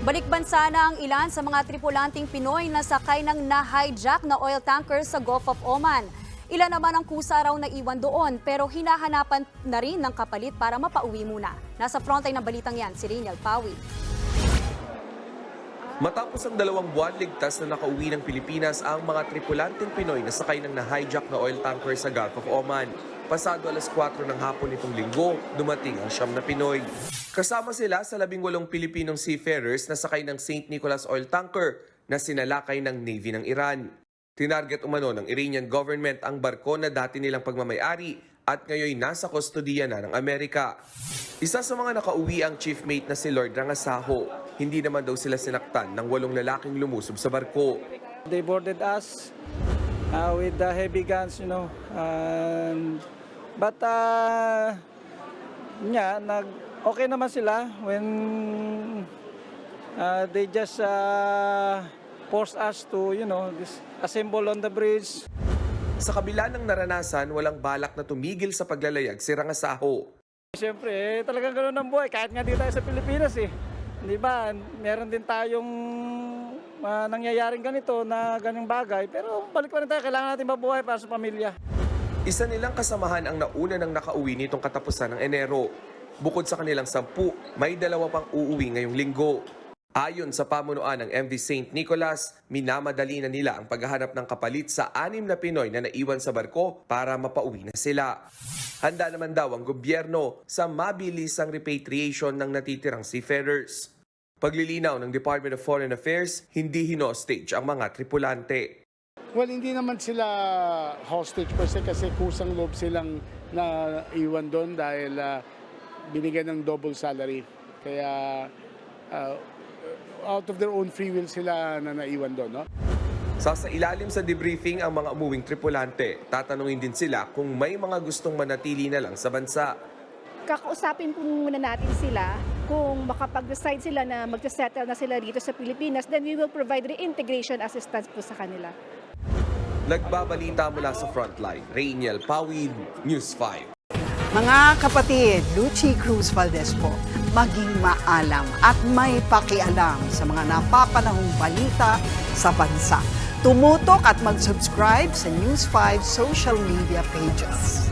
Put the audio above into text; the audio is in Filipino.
Balik bansa na ang ilan sa mga tripulanting Pinoy na sakay ng na-hijack na oil tanker sa Gulf of Oman. Ilan naman ang kusa raw na iwan doon pero hinahanapan na rin ng kapalit para mapauwi muna. Nasa frontline ng balitang yan, si Riniel Pawi. Matapos ang 2 buwan, ligtas na nakauwi ng Pilipinas ang mga tripulanteng Pinoy na sakay ng na-hijack na oil tanker sa Gulf of Oman. Pasado alas 4 ng hapon nitong linggo, dumating ang 9 na Pinoy. Kasama sila sa 18 Pilipinong seafarers na sakay ng St. Nicholas oil tanker na sinalakay ng Navy ng Iran. Tinarget umano ng Iranian government ang barko na dati nilang pagmamayari at ngayon nasa kustodiya na ng Amerika. Isa sa mga nakauwi ang chief mate na si Lord Rangasaho. Hindi naman daw sila sinaktan ng 8 lalaking lumusob sa barko. They boarded us with the heavy guns, but okay naman sila when they just forced us to, assemble on the bridge. Sa kabila ng naranasan, walang balak na tumigil sa paglalayag si Rangasaho. Siyempre, talagang ganoon ang buhay. Kahit nga dito tayo sa Pilipinas Di ba? Meron din tayong nangyayaring ganito na ganyung bagay. Pero balik pa rin tayo. Kailangan natin mabuhay para sa pamilya. Isa nilang kasamahan ang nauna ng nakauwi nitong katapusan ng Enero. Bukod sa kanilang 10, may 2 pang uuwi ngayong linggo. Ayon sa pamunuan ng MV St. Nicholas, minamadali na nila ang paghahanap ng kapalit sa 6 na Pinoy na naiwan sa barko para mapauwi na sila. Handa naman daw ang gobyerno sa mabilisang repatriation ng natitirang seafarers. Paglilinaw ng Department of Foreign Affairs, hindi hinostage ang mga tripulante. Well, hindi naman sila hostage per se kasi kusang loob silang naiwan doon dahil binigyan ng double salary. Kaya out of their own free will sila na naiwan doon, no? Sa ilalim sa debriefing ang mga umuwing tripulante, tatanungin din sila kung may mga gustong manatili na lang sa bansa. Kakausapin po muna natin sila kung makapag-decide sila na mag-settle na sila dito sa Pilipinas, then we will provide reintegration assistance po sa kanila. Nagbabalita mula sa Frontline, Riniel Pawid, News 5. Mga kapatid, Lucy Cruz Valdez po, maging maalam at may pakialam sa mga napapanahong balita sa bansa. Tumutok at mag-subscribe sa News 5 social media pages.